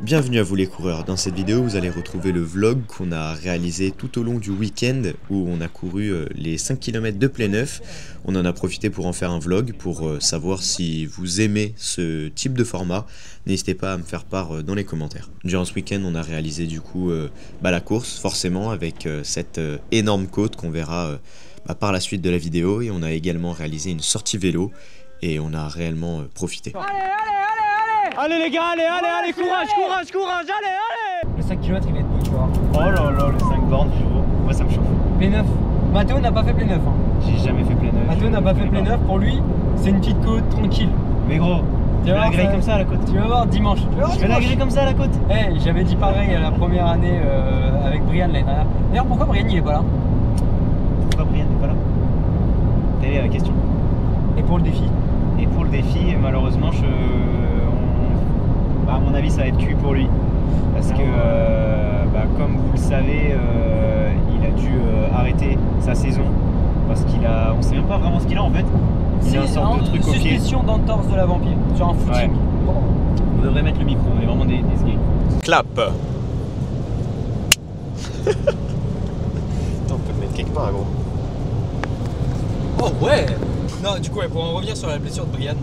Bienvenue à vous les coureurs, dans cette vidéo vous allez retrouver le vlog qu'on a réalisé tout au long du week-end où on a couru les 5 km de plein neuf. On en a profité pour en faire un vlog pour savoir si vous aimez ce type de format. N'hésitez pas à me faire part dans les commentaires. Durant ce week-end on a réalisé du coup la course forcément avec cette énorme côte qu'on verra par la suite de la vidéo, et on a également réalisé une sortie vélo et on a réellement profité. Allez les gars, allez, courage, allez. Le 5 km il va être beau, tu vois. Oh là là, les 5 bornes, frérot. Moi ça me chauffe. Plein neuf. Mathéo n'a pas fait plein neuf. Hein. J'ai jamais fait plein neuf. Mathéo n'a pas fait plein neuf. Pour lui, c'est une petite côte tranquille. Mais gros, tu vas la griller comme ça à la côte. Tu vas voir dimanche. Je vais la griller comme ça à la côte. Hey, j'avais dit pareil à la première année avec Brian l'année dernière. D'ailleurs, pourquoi Brian il est pas là? Pourquoi Brian n'est pas là? Telle est la question. Et pour le défi? Et pour le défi, malheureusement, à mon avis, ça va être cuit pour lui. Parce que, comme vous le savez, il a dû arrêter sa saison. Parce on sait même pas vraiment ce qu'il a en fait. Il a une sorte de truc au pied. Suspension d'entorse de la vampire sur un footing. Ouais. Vous devrez mettre le micro, on est vraiment des gays. Clap. Attends, on peut le mettre quelque part, gros. Oh ouais. Non, du coup, pour en revenir sur la blessure de Brian,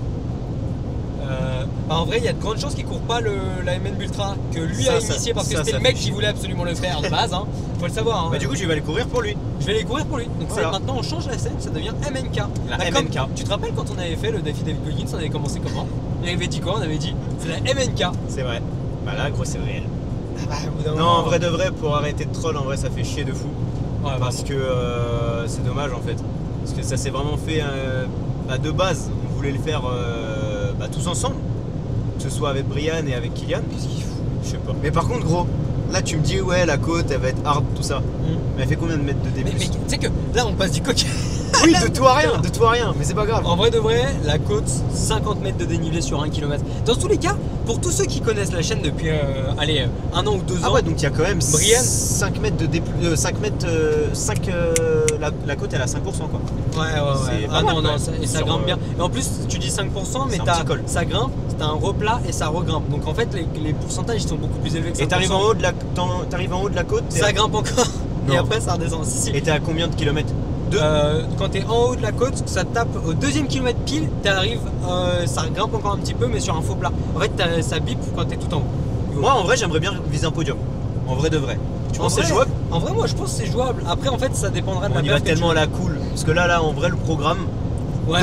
en vrai, il y a de grandes chances qu'il court pas la MN Ultra, que lui a initié parce que c'était le mec qui voulait absolument le faire de base. Hein. Faut le savoir. Hein. Bah, du coup, je vais aller courir pour lui. Je vais les courir pour lui. Donc voilà. maintenant, on change la scène, ça devient MNK. La MNK. Tu te rappelles quand on avait fait le défi David Goggins, on avait commencé comment? On avait dit quoi? On avait dit c'est la MNK. C'est vrai. Bah là, gros, c'est réel. Non, en vrai de vrai, pour arrêter de troll, en vrai, ça fait chier de fou. Ouais, parce que c'est dommage en fait. Parce que ça s'est vraiment fait de base. On voulait le faire tous ensemble. Que ce soit avec Brian et avec Kylian. Qu'est-ce qu'il fout? Je sais pas. Mais par contre, gros, là tu me dis, ouais, la côte elle va être hard, tout ça. Mais elle fait combien de mètres de début? Mais tu sais que là, on passe du coq. Oui, de tout à rien, mais c'est pas grave. En vrai de vrai, la côte, 50 mètres de dénivelé sur 1 km. Dans tous les cas, pour tous ceux qui connaissent la chaîne depuis 1 an ou 2 ans. Ah ouais, donc il y a quand même Brian, 5 mètres de début. 5 mètres. La côte elle a 5% quoi. Ouais. Ah non, et ça grimpe bien. Et en plus, tu dis 5%, mais ça grimpe, c'est un replat et ça regrimpe. Donc en fait, les pourcentages ils sont beaucoup plus élevés que 5%. Et t'arrives en haut de la côte. Ça grimpe encore. Non. Et après, ça redescend. Si. Et t'es à combien de kilomètres? Quand t'es en haut de la côte, ça tape au 2e kilomètre pile, t'arrives, ça grimpe encore un petit peu, mais sur un faux plat. En fait, ça bip quand t'es tout en haut. Moi, en vrai, j'aimerais bien viser un podium. En vrai de vrai. Tu penses que c'est jouable? En vrai, moi, je pense que c'est jouable. Après, en fait, ça dépendra de la On y va tellement à la cool. Parce que là, en vrai, le programme. Ouais,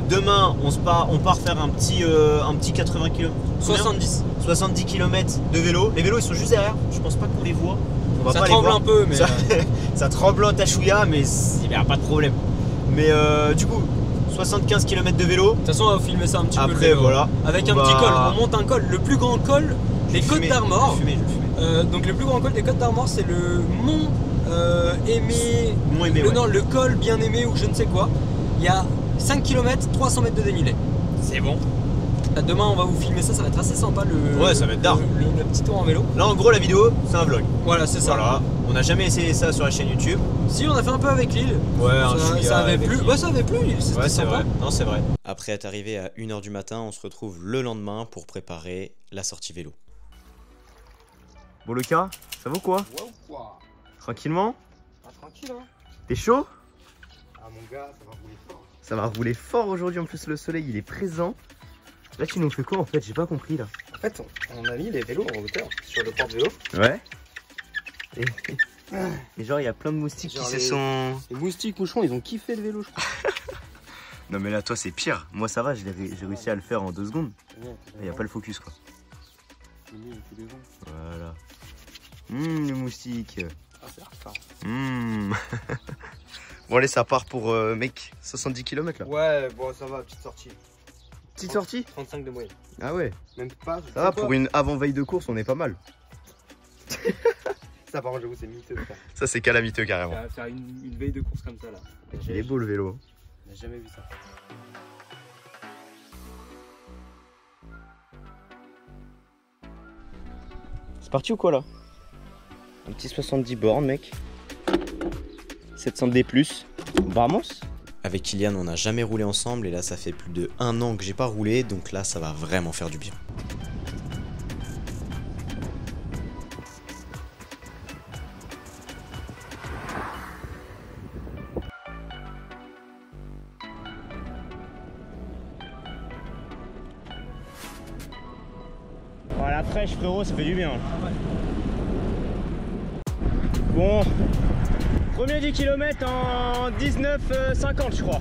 demain, on part faire un petit 80 km. 70 km de vélo. Les vélos, ils sont juste derrière. Je pense pas qu'on les voit. On va ça pas tremble les voir. un peu, mais ça tremble un tachouïa, mais il n'y a pas de problème. Mais du coup, 75 km de vélo. De toute façon, on va filmer ça un petit peu. Après, voilà. Avec un petit col. On monte un col. Le plus grand col des Côtes d'Armor. Donc, le plus grand col des Côtes d'Armor, c'est le Mont Aimé. Le col bien aimé ou je ne sais quoi. Il y a 5 km, 300 mètres de dénivelé. C'est bon. Demain on va vous filmer ça, ça va être assez sympa ça va être dark. Le petit tour en vélo. Là en gros la vidéo c'est un vlog. Voilà, c'est ça. Voilà. On n'a jamais essayé ça sur la chaîne YouTube. Si, on a fait un peu avec Lille. Ouais, ça avait plu. Ouais, ça avait plu. Ouais, c'est vrai. Non, c'est vrai. Après être arrivé à 1h du matin, on se retrouve le lendemain pour préparer la sortie vélo. Bon Lucas, ça vaut quoi? Tranquillement? Tranquille hein. T'es chaud? Ah mon gars, ça va rouler fort. Ça va rouler fort aujourd'hui, en plus le soleil il est présent. Là tu nous fais quoi en fait? J'ai pas compris là. En fait on a mis les vélos en hauteur sur le porte-vélo. Ouais. Et genre il y a plein de moustiques qui se sont... Les moustiques moucherons ils ont kiffé le vélo je crois. Non mais là toi c'est pire. Moi ça va, j'ai réussi à le faire en 2 secondes. Il n'y a pas le focus quoi. Voilà. Le moustique. Ah c'est hardcore. Bon allez ça part pour mec 70 km là. Ouais bon ça va, petite sortie. Petite sortie? 35 de moyenne. Ah ouais. Même pas. Ça va, pour une avant-veille de course on est pas mal. Ça par contre j'avoue c'est miteux. Ça c'est calamiteux carrément. Faire une veille de course comme ça là. Il est beau le vélo. On n'a jamais vu ça. C'est parti ou quoi là? Un petit 70 bornes mec. 700 D+. Vamos. Avec Kylian on n'a jamais roulé ensemble et là ça fait plus de 1 an que j'ai pas roulé, donc là ça va vraiment faire du bien. la fraîche frérot, ça fait du bien. Bon, premier 10 km en 19,50 je crois.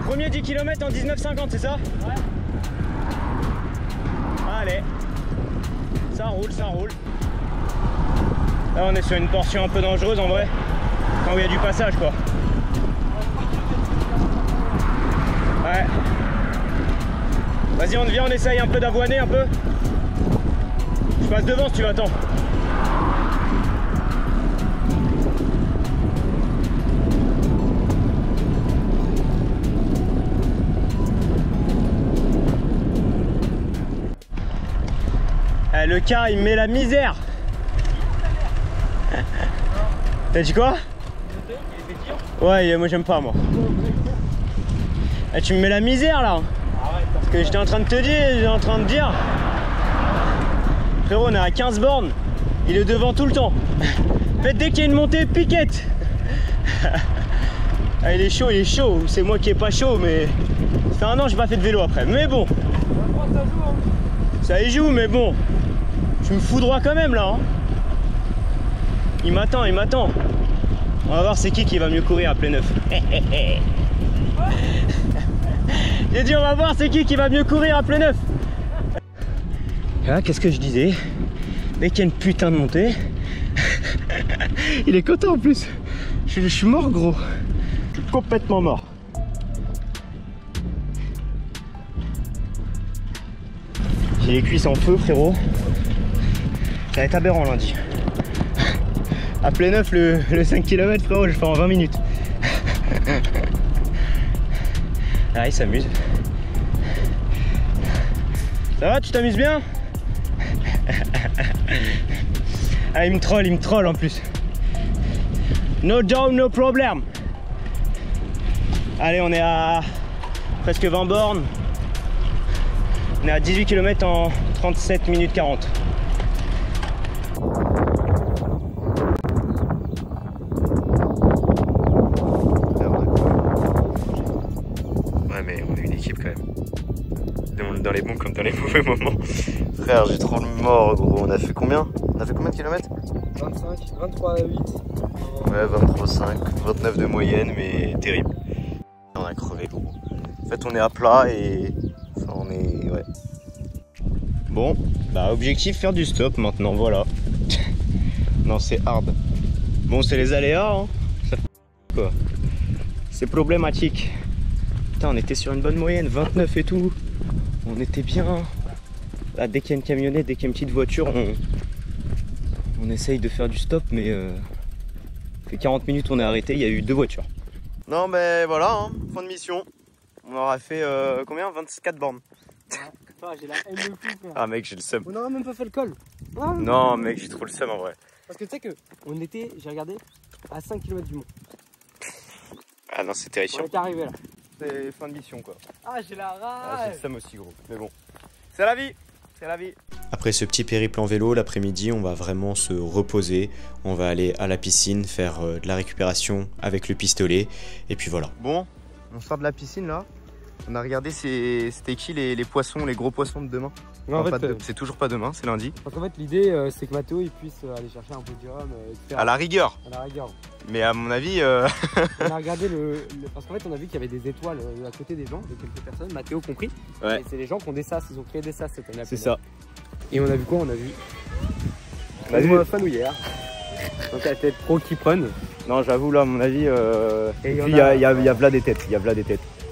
Premier 10 km en 19,50 c'est ça? Ouais. Allez, ça roule, ça roule. Là on est sur une portion un peu dangereuse en vrai, quand il y a du passage quoi. Ouais. Vas-y on vient, on essaye un peu d'avoiner un peu. Je passe devant si tu m'attends. Eh, le car il me met la misère. T'as dit quoi? Ouais, moi j'aime pas moi. Eh, tu me mets la misère là. Parce que j'étais en train de te dire, frérot on est à 15 bornes, il est devant tout le temps. En fait dès qu'il y a une montée, piquette. Ah, il est chaud, c'est moi qui est pas chaud mais ça fait un an que j'ai pas fait de vélo après. Mais bon, ça y joue mais bon, je me fous droit quand même là hein. Il m'attend. On va voir c'est qui va mieux courir à plein neuf. J'ai dit on va voir c'est qui va mieux courir à plein neuf. Et là qu'est-ce que je disais? Dès qu'il y a une putain de montée. Il est content en plus. Je suis mort gros. Je suis complètement mort. J'ai les cuisses en feu frérot. Ça va être aberrant lundi. À plein neuf le 5 km frérot je le fais en 20 minutes. Ah il s'amuse. Ça va, tu t'amuses bien? Ah il me troll en plus. No down, no problem. Allez on est à presque 20 bornes. On est à 18 km en 37 minutes 40. Dans les bons comme dans les mauvais moments. Frère, j'ai trop le mort gros. On a fait combien? On a fait combien de kilomètres? 25, 23,8. Ouais, 23,5, 29 de moyenne, mais terrible. On a crevé gros. En fait, on est à plat et enfin, on est ouais. Bon, bah objectif faire du stop maintenant, voilà. Non, c'est hard. Bon, c'est les aléas, hein. Ça fait quoi? C'est problématique. Putain, on était sur une bonne moyenne, 29 et tout. On était bien. Là, dès qu'il y a une camionnette, dès qu'il y a une petite voiture, on essaye de faire du stop, mais ça fait 40 minutes on est arrêté, il y a eu 2 voitures. Non mais voilà, hein, fin de mission. On aura fait combien? 24 bornes. Ah, j'ai la haine de fou frère. Ah mec, j'ai le seum. On n'aura même pas fait le col. Non mec, j'ai trop le seum en vrai. Parce que tu sais que on était, j'ai regardé, à 5 km du mont. Ah non, c'est terrifiant. On est arrivé là. C'est fin de mission quoi. Ah j'ai la rage. Ah, j'ai le seum aussi gros, mais bon. C'est la vie, c'est la vie. Après ce petit périple en vélo, l'après-midi, on va vraiment se reposer. On va aller à la piscine, faire de la récupération avec le pistolet. Et puis voilà. Bon, on sort de la piscine là. On a regardé c'était qui les poissons, les gros poissons de demain. Non, en fait, c'est toujours pas demain, c'est lundi. Donc en fait l'idée c'est que Mathéo il puisse aller chercher un podium, etc. À la rigueur. À la rigueur. Mais à mon avis... On a regardé parce qu'en fait on a vu qu'il y avait des étoiles à côté des gens, de quelques personnes, Mathéo compris. Ouais. Et c'est les gens qui ont des sas, ils ont créé des sas cette année. C'est ça. Et on a vu quoi? On a vu un fanouillère. Donc la tête pro qui prennent. Non j'avoue là à mon avis... Et puis il y a v'là des têtes,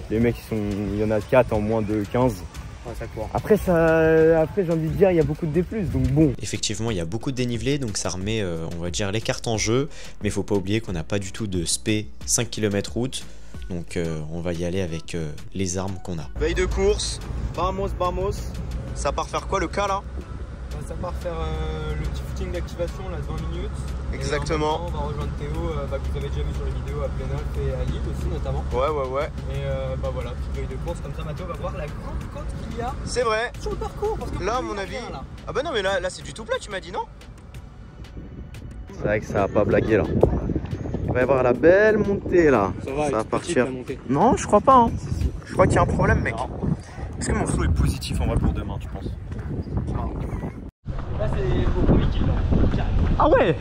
Les mecs il y en a 4 en moins de 15. Ouais, ça court. Après j'ai envie de dire il y a beaucoup de D+, donc bon. Effectivement il y a beaucoup de dénivelé, donc ça remet on va dire les cartes en jeu, mais il faut pas oublier qu'on n'a pas du tout de spé 5 km route, donc on va y aller avec les armes qu'on a. Veille de course, vamos, ça part faire quoi le cas là? Ça part faire le petit footing d'activation là de 20 minutes. Exactement. On va rejoindre Théo que vous avez déjà vu sur les vidéos à Plénal et à Lille aussi notamment. Ouais. Et voilà, petite veille de course, comme ça Mathéo va voir la grande côte qu'il y a. C'est vrai. Sur le parcours. Parce que là à mon avis... Là. Ah bah non mais là c'est du tout plat tu m'as dit non? C'est vrai que ça va pas blaguer là. Il va y avoir la belle montée là. Ça va partir. Non je crois pas hein. Je crois qu'il y a un problème mec. Est-ce que mon flow est positif en vrai pour demain, tu penses? Là, c'est pour premier kill. Ah ouais.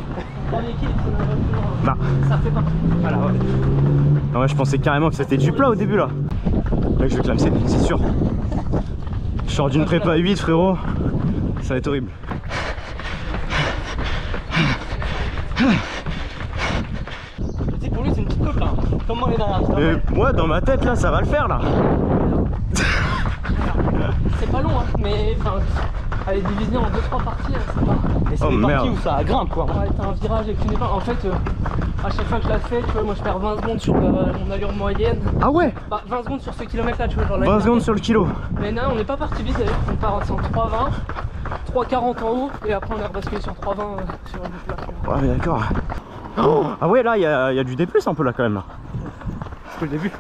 Dernier kill, c'est bah. Ça fait partie. Voilà, ouais. Ah ouais, je pensais carrément que c'était du plat au début là. Là que je vais clamser, c'est sûr. Je sors d'une prépa 8, frérot. Ça va être horrible. Tu sais, pour lui, c'est une petite côte là. Comme moi les dernières. Ouais, dans ma tête là, ça va le faire là. C'est pas long, hein, mais enfin, elle est divisée en 2-3 parties, c'est pas. Et c'est des parties où ça grimpe quoi. Ouais, t'as un virage avec une épingle. En fait, à chaque fois que je la fais, tu vois, moi je perds 20 secondes sur mon allure moyenne. Ah ouais. Bah, 20 secondes sur ce kilomètre là, tu vois. Genre, 20 secondes sur le kilo. Mais non, on n'est pas parti vite d'ailleurs. On part en 3,20, 3,40 en haut, et après on est rebasculé sur 3,20 sur le plat. Ouais, d'accord. Oh, ah ouais, là, il y a du D+, un peu là quand même là. C'est que le début.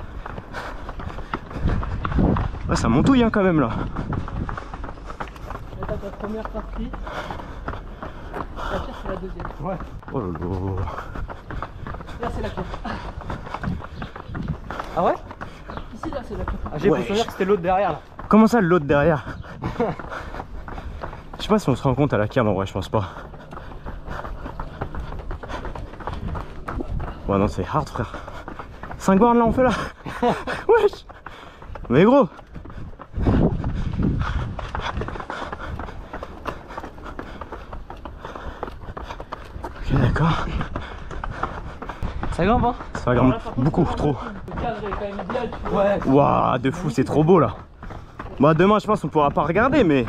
Ouais, ça montouille hein, quand même là. Là, t'as ta première partie. La pire, c'est la deuxième. Ouais. Oh lolo. Là, c'est la pire. Ah ouais? Ici, là, c'est la pire. Ah, j'ai Ouais. pour souvenir que c'était l'autre derrière là. Comment ça, l'autre derrière? Je sais pas si on se rend compte à la cam en vrai, je pense pas. Ouais, non, c'est hard, frère. 5 bornes là, on fait là. Wesh. Mais gros. Ok, d'accord. Ça grimpe, hein? Ça grimpe beaucoup, trop. Le cadre est quand même idéal, tu vois. Ouais. Waouh, de fou, c'est trop beau là. Bah, demain, je pense qu'on pourra pas regarder, mais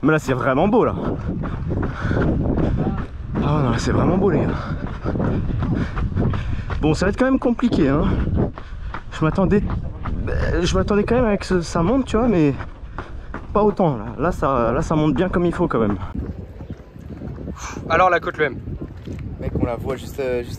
là, c'est vraiment beau là. Ah non, là, c'est vraiment beau, les gars. Bon, ça va être quand même compliqué, hein. Je m'attendais quand même avec ça monte, tu vois, mais pas autant. Là, ça monte bien comme il faut quand même. Alors la côte le M. Mec, on la voit juste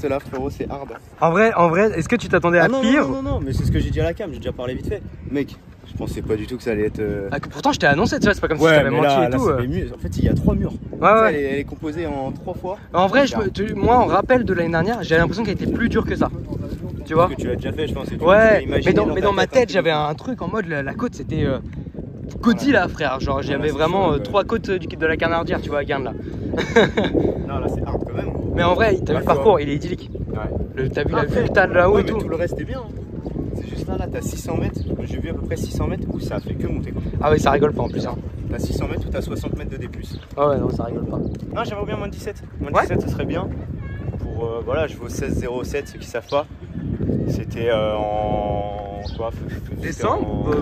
là, frérot, c'est hard. En vrai, est-ce que tu t'attendais à pire? Non, mais c'est ce que j'ai dit à la cam, j'ai déjà parlé vite fait. Mec, je pensais pas du tout que ça allait être. Ah, pourtant, je t'ai annoncé, tu vois, c'est pas comme si je t'avais menti et tout. En fait, il y a 3 murs. Ouais. Elle est composée en 3 fois. En vrai, moi, en rappel de l'année dernière, j'ai l'impression qu'elle était plus dure que ça. Tu vois? Parce que tu l'as déjà fait, je pense. Ouais, mais dans ma tête, j'avais un truc en mode la côte, c'était Godzilla, frère. Genre, j'avais vraiment 3 côtes de la Canardière, tu vois, à Garn là. Non, là, c'est hard quand même. Mais en vrai, t'as vu le parcours, il est idyllique. Ouais. T'as vu la vue que t'as de là-haut et tout. Tout le reste est bien. C'est juste là, t'as 600 mètres. J'ai vu à peu près 600 mètres où ça a fait que monter. Ah oui, ça rigole pas en plus. Hein. T'as 600 mètres ou t'as 60 mètres de D+. Ah ouais, non, ça rigole pas. Non, j'aimerais bien moins de 17. Moins de 17, ça serait bien. Pour, voilà, je vaux 16,07, ceux qui savent pas. C'était en quoi? Décembre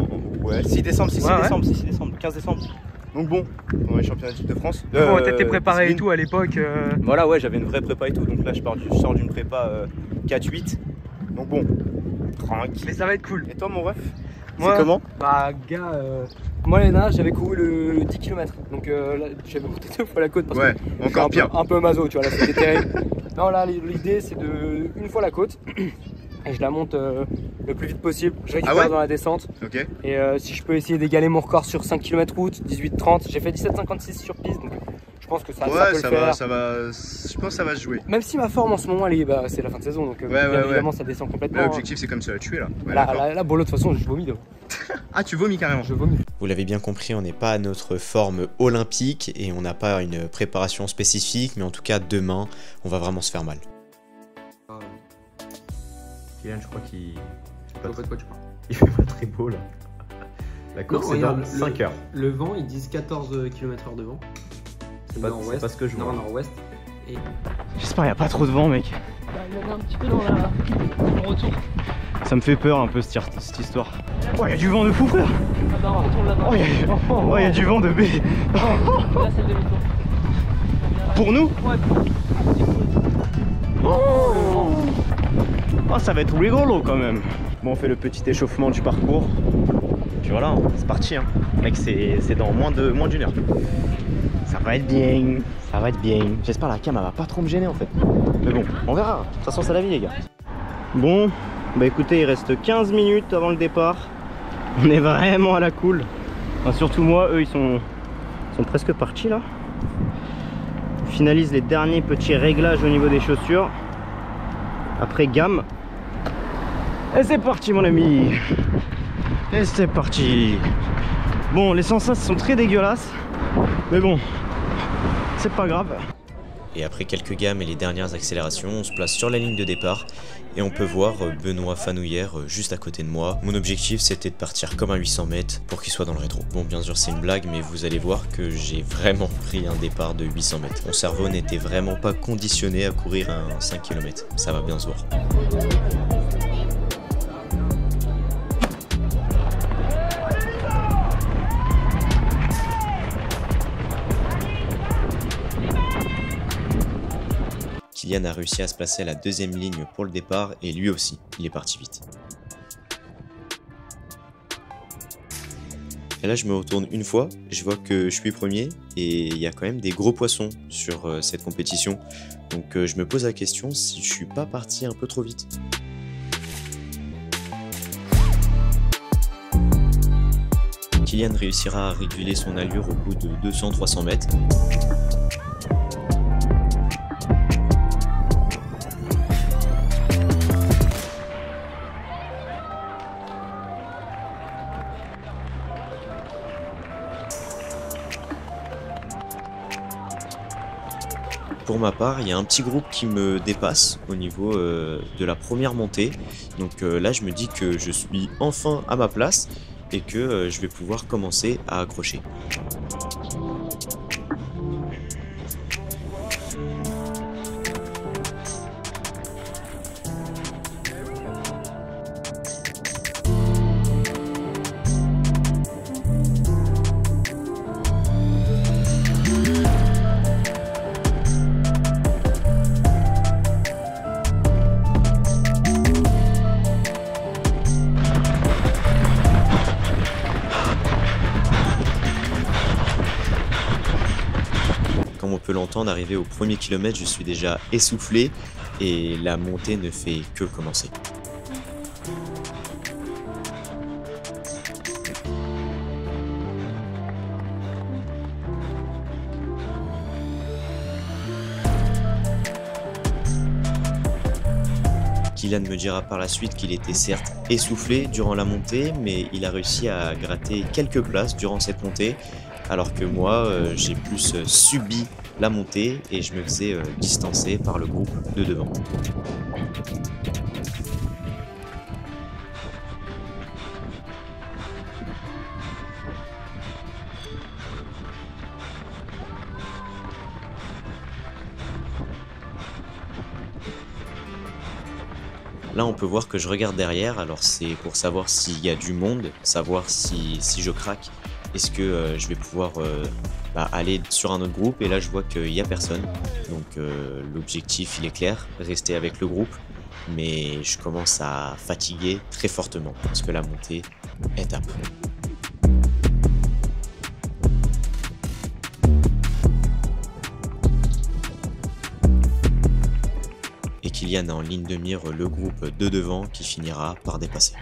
Ouais, 6 décembre, 6 ouais, décembre, 6 décembre, 15 décembre. Donc bon, on est championnat de France. Bon, t'étais préparé et tout à l'époque. Voilà, ouais, j'avais une vraie prépa et tout. Donc là, je sors d'une prépa 4-8. Donc bon, tranquille. Mais ça va être cool. Et toi, mon ref? Moi, c'est comment? Bah, gars, moi l'année dernière, j'avais couru le 10 km. Donc là, j'avais monté 2 fois la côte. Parce que encore pire. Un peu maso, tu vois, là, c'était terrible. Non, là, l'idée, c'est de une fois la côte. Et je la monte le plus vite possible. Je récupère dans la descente. Ok. Et si je peux essayer d'égaler mon record sur 5 km route, 18-30. J'ai fait 17,56 sur piste. Donc je pense que ça peut le faire. Je pense que ça va se jouer. Même si ma forme en ce moment, c'est la fin de saison. Donc évidemment, ça descend complètement. L'objectif, c'est comme ça la tuer là. Ouais, là, bon, de toute façon, je vomis devant. Ah, tu vomis carrément? Je vomis. Vous l'avez bien compris, on n'est pas à notre forme olympique et on n'a pas une préparation spécifique, mais en tout cas, demain, on va vraiment se faire mal. Kylian, je crois qu'il. Je vois pas de quoi tu parles. Il fait pas très beau là. La course c'est dans 5 heures. Le vent, ils disent 14 km/h de vent. C'est nord-ouest. pas ce que je vois. Nord-nord-ouest. Et... J'espère qu'il n'y a pas trop de vent, mec. Il y en a un petit peu dans le retour. Ça me fait peur un peu cette histoire. Oh, il y a du vent de fou, frère. Ah bah, on retourne là-bas. Oh, il y a du vent de B. Là, c'est le demi-tour. Pour nous? Ouais. Oh, ça va être rigolo quand même. Bon, on fait le petit échauffement du parcours. Puis voilà, c'est parti. Hein. Mec, c'est dans moins d'une heure. Ça va être bien. Ça va être bien. J'espère la cam elle va pas trop me gêner en fait. Mais bon, on verra. De toute façon, c'est la vie, les gars. Bon, bah écoutez, il reste 15 minutes avant le départ. On est vraiment à la cool. Enfin, surtout moi, eux, ils sont presque partis là. On finalise les derniers petits réglages au niveau des chaussures. Après gamme. Et c'est parti mon ami. Et c'est parti. Bon, les sensations sont très dégueulasses, mais bon, c'est pas grave. Et après quelques gammes et les dernières accélérations, on se place sur la ligne de départ et on peut voir Benoît Fanouillère juste à côté de moi. Mon objectif c'était de partir comme un 800 mètres pour qu'il soit dans le rétro. Bon, bien sûr c'est une blague, mais vous allez voir que j'ai vraiment pris un départ de 800 mètres. Mon cerveau n'était vraiment pas conditionné à courir un 5 km. Ça va bien se voir. Kylian a réussi à se placer à la deuxième ligne pour le départ et lui aussi, il est parti vite. Et là je me retourne une fois, je vois que je suis premier et il y a quand même des gros poissons sur cette compétition. Donc je me pose la question si je suis pas parti un peu trop vite. Kylian réussira à réguler son allure au bout de 200-300 mètres. Pour ma part, il y a un petit groupe qui me dépasse au niveau de la première montée. Donc là, je me dis que je suis enfin à ma place et que je vais pouvoir commencer à accrocher. Comme on peut l'entendre, arrivé au premier kilomètre, je suis déjà essoufflé et la montée ne fait que commencer. Kylian me dira par la suite qu'il était certes essoufflé durant la montée, mais il a réussi à gratter quelques places durant cette montée, alors que moi, j'ai plus subi la montée et je me faisais distancer par le groupe de devant. Là, on peut voir que je regarde derrière, alors c'est pour savoir s'il y a du monde, savoir si je craque, est-ce que je vais pouvoir aller sur un autre groupe, et là je vois qu'il n'y a personne. Donc l'objectif il est clair, rester avec le groupe, mais je commence à fatiguer très fortement parce que la montée est âpre. Et Kylian a en ligne de mire le groupe de devant qui finira par dépasser.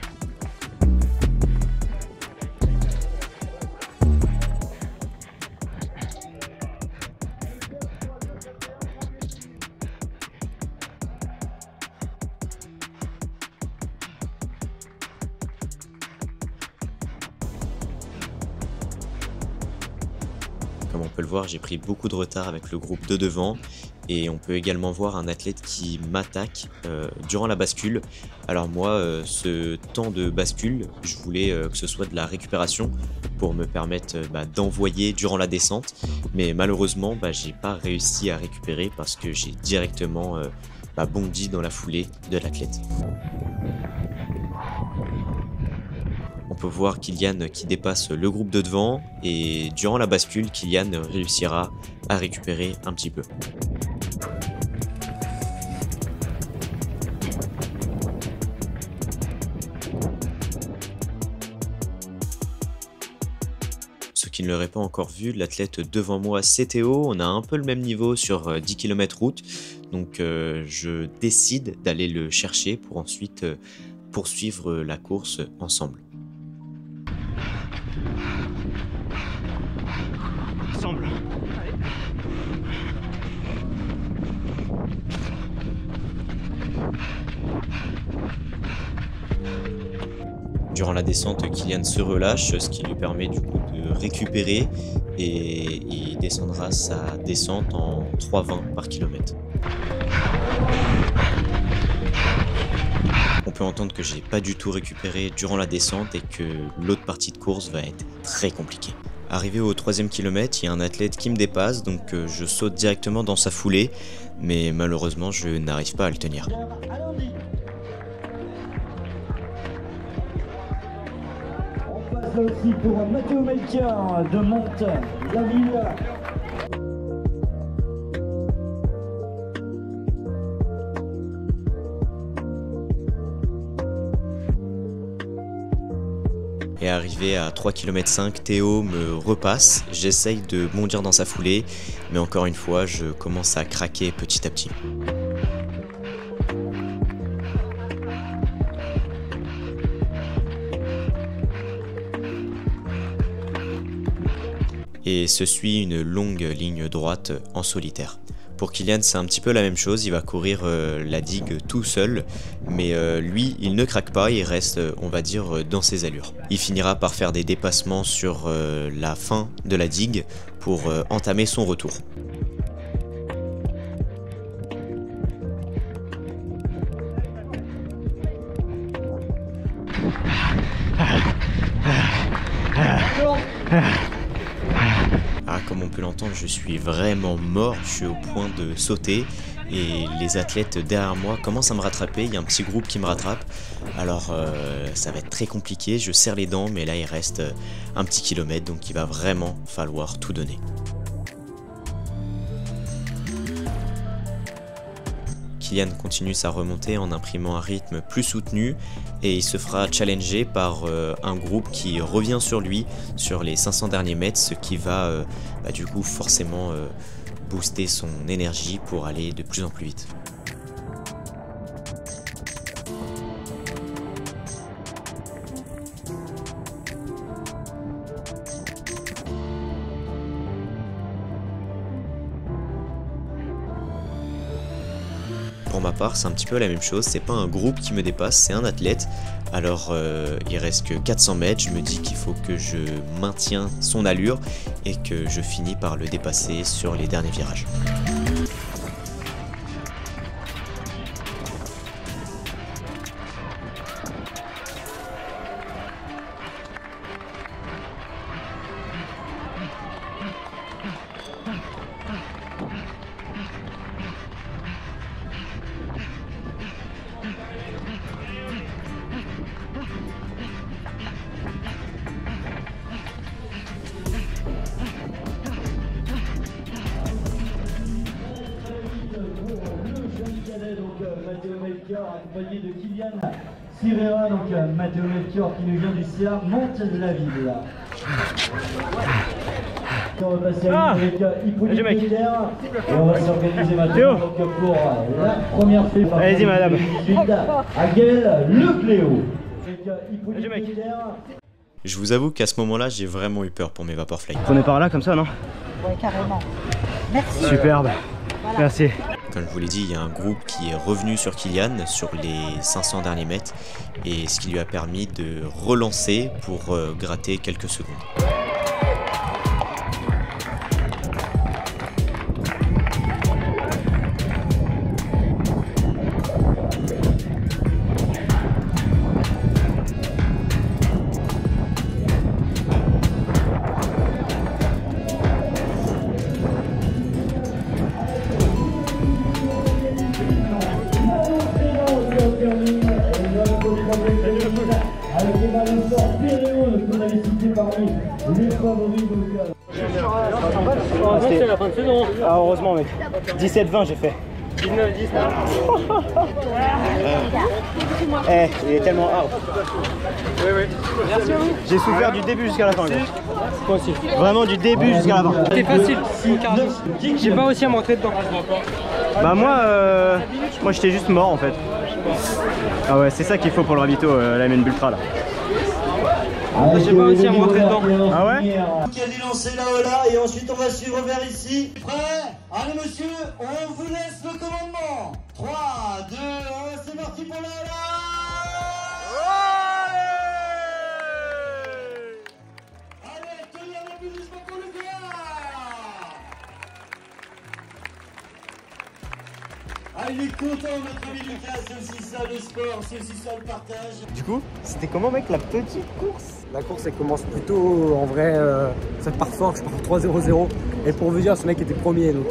Comme on peut le voir, j'ai pris beaucoup de retard avec le groupe de devant et on peut également voir un athlète qui m'attaque durant la bascule. Alors moi, ce temps de bascule, je voulais que ce soit de la récupération pour me permettre d'envoyer durant la descente, mais malheureusement, j'ai pas réussi à récupérer parce que j'ai directement bondi dans la foulée de l'athlète. On peut voir Kylian qui dépasse le groupe de devant et durant la bascule, Kylian réussira à récupérer un petit peu. Ceux qui ne l'auraient pas encore vu, l'athlète devant moi c'est Théo, on a un peu le même niveau sur 10 km route, donc je décide d'aller le chercher pour ensuite poursuivre la course ensemble. Durant la descente, Kylian se relâche, ce qui lui permet du coup de récupérer et il descendra sa descente en 3,20 par kilomètre. On peut entendre que j'ai pas du tout récupéré durant la descente et que l'autre partie de course va être très compliquée. Arrivé au 3e kilomètre, il y a un athlète qui me dépasse, donc je saute directement dans sa foulée, mais malheureusement je n'arrive pas à le tenir. On passe là aussi pour Matteo Melchior de Monte-la-Ville. Et arrivé à 3,5 km, Théo me repasse, j'essaye de bondir dans sa foulée, mais encore une fois, je commence à craquer petit à petit. Et se suit une longue ligne droite en solitaire. Pour Kylian, c'est un petit peu la même chose, il va courir la digue tout seul, mais lui, il ne craque pas, il reste, on va dire, dans ses allures. Il finira par faire des dépassements sur la fin de la digue pour entamer son retour. Ah, comme on peut l'entendre, je suis vraiment mort, je suis au point de sauter et les athlètes derrière moi commencent à me rattraper, il y a un petit groupe qui me rattrape, alors ça va être très compliqué, je serre les dents, mais là il reste un petit kilomètre, donc il va vraiment falloir tout donner. Kylian continue sa remontée en imprimant un rythme plus soutenu et il se fera challenger par un groupe qui revient sur lui sur les 500 derniers mètres, ce qui va du coup forcément booster son énergie pour aller de plus en plus vite. Pour ma part, c'est un petit peu la même chose, c'est pas un groupe qui me dépasse, c'est un athlète. Alors il reste que 400 mètres, je me dis qu'il faut que je maintienne son allure et que je finis par le dépasser sur les derniers virages. Matteo Melchior accompagné de Kylian Sirera, donc Matteo Melchior qui nous vient du CA Monte-la-Ville. On va passer avec Hippolyte Keller et on va s'organiser maintenant donc, pour la première fée. Allez-y madame. À Gaël Lecléo. Je vous avoue qu'à ce moment-là, j'ai vraiment eu peur pour mes Vaporfly. Prenez par là comme ça, non? Ouais, carrément. Merci. Superbe. Voilà. Merci. Comme je vous l'ai dit, il y a un groupe qui est revenu sur Kylian sur les 500 derniers mètres et ce qui lui a permis de relancer pour gratter quelques secondes. C'était la fin de saison. Ah, heureusement mec. 17-20 j'ai fait. 19-19. Eh, il est tellement hard. Oui, oui. Merci à vous. J'ai souffert du début jusqu'à la fin. Moi aussi. Vraiment du début jusqu'à la fin. C'était facile. J'ai pas réussi à me rentrer dedans. Bah moi j'étais juste mort en fait. Ah ouais, c'est ça qu'il faut pour le ravito, la MN Bultra là. J'ai pas réussi à me rentrer dedans. Ah ouais? Qui a dû lancer là et ensuite on va suivre vers ici. Prêt? Allez monsieur, on vous laisse le commandement. 3, 2, 1, c'est parti pour la Allez, tenir Ah, il est content, notre ami Lucas, c'est aussi ça le sport, c'est aussi ça le partage. Du coup, c'était comment mec la petite course? La course elle commence plutôt en vrai, ça part fort, je pars en 3-0-0. Et pour vous dire, ce mec était premier. Donc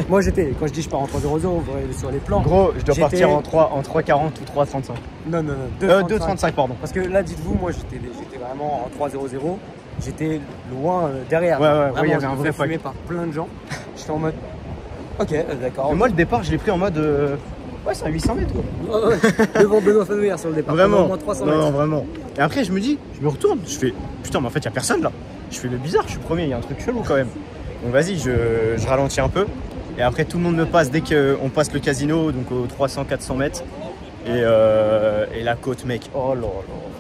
moi j'étais, quand je dis je pars en 3-0-0, vous voyez sur les plans. Gros, je dois partir en 3,40 ou 3,35. Non, 2,35 pardon. Parce que là, dites-vous, moi j'étais vraiment en 3-0-0. J'étais loin derrière. Ouais, il y avait un vrai fumé par plein de gens. J'étais en mode. Ok, d'accord. Moi, le départ, je l'ai pris en mode. Ouais, c'est à 800 mètres quoi. Devant Benoît Fenouillère sur le départ. Vraiment. Moins 300 mètres. Non, vraiment. Et après, je me retourne. Je fais putain, mais en fait, il n'y a personne là. Je fais le bizarre, je suis premier, il y a un truc chelou quand même. Donc, vas-y, je ralentis un peu. Et après, tout le monde me passe dès qu'on passe le casino, donc aux 300-400 mètres. Et la côte, mec. Oh là là.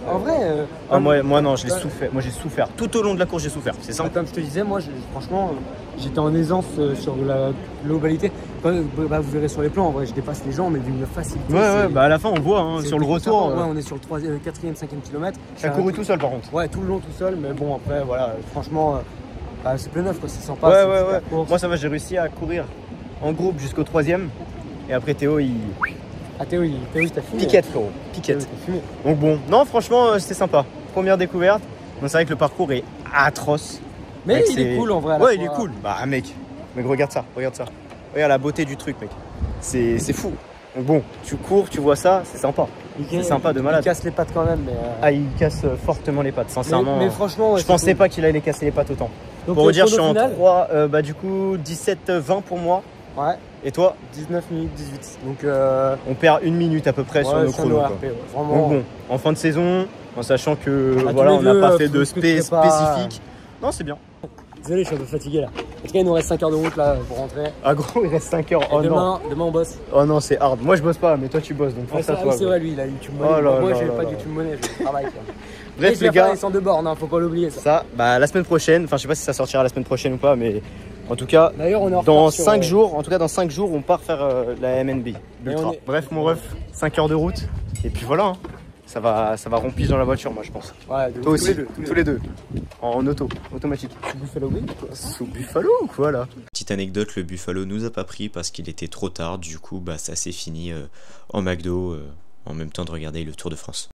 En vrai, moi non, je l'ai souffert. Moi j'ai souffert. Tout au long de la course, j'ai souffert. C'est ça. Comme je te disais, moi franchement, j'étais en aisance sur la globalité. Bah, vous verrez sur les plans, en vrai, je dépasse les gens, mais d'une facilité. Ouais, bah à la fin, on voit hein, sur le retour. Ouais, on est sur le 4e, 5e kilomètre. T'as couru tout seul par contre. Ouais, tout le long tout seul, mais bon, après, voilà, franchement, c'est plein neuf, quoi, c'est sympa. Ouais. Moi, ça va, j'ai réussi à courir en groupe jusqu'au 3e. Et après, Théo, il. Ah, Théo, t'as fumé. Piquette, frérot. Piquette. Donc bon, non, franchement, c'était sympa. Première découverte. Donc c'est vrai que le parcours est atroce. Mais mec, il est cool en vrai. Ouais, il est cool. Bah, mec, regarde ça. Regarde la beauté du truc, mec. C'est fou. Donc bon, tu cours, tu vois ça, c'est sympa. C'est sympa de malade. Il casse les pattes quand même. Mais Ah, il casse fortement les pattes, sincèrement. Mais franchement, ouais, je pensais pas qu'il allait casser les pattes autant. Donc, pour vous dire, je suis en 3, bah du coup 17-20 pour moi. Ouais. Et toi? 19 minutes 18. Donc on perd 1 minute à peu près sur nos chronos. Vraiment. Donc bon, en fin de saison, en sachant que voilà, on n'a pas fait de spécifique. Non, c'est bien. Désolé, je suis un peu fatigué là. En tout cas, il nous reste 5 heures de route là pour rentrer. Ah gros, il reste 5 heures. Oh demain on bosse. Oh non, c'est hard. Moi je bosse pas, mais toi tu bosses, donc pense à toi. C'est vrai, lui, il a YouTube Money. Moi, j'ai pas de YouTube Money, je travaille. Bref, les gars, les de borne, hein, faut pas l'oublier ça. Ça, bah la semaine prochaine, enfin je sais pas si ça sortira la semaine prochaine ou pas, mais en tout cas, on dans 5 jours, on part faire la MNB. Bref, mon ref, 5 heures de route, et puis voilà. Hein. Ça va rompir dans la voiture, moi je pense. Ouais, toi aussi, tous les deux. En automatique. Sous Buffalo Bill quoi. Sous Buffalo ou quoi là? Petite anecdote, le Buffalo nous a pas pris parce qu'il était trop tard, du coup bah ça s'est fini en McDo en même temps de regarder le Tour de France.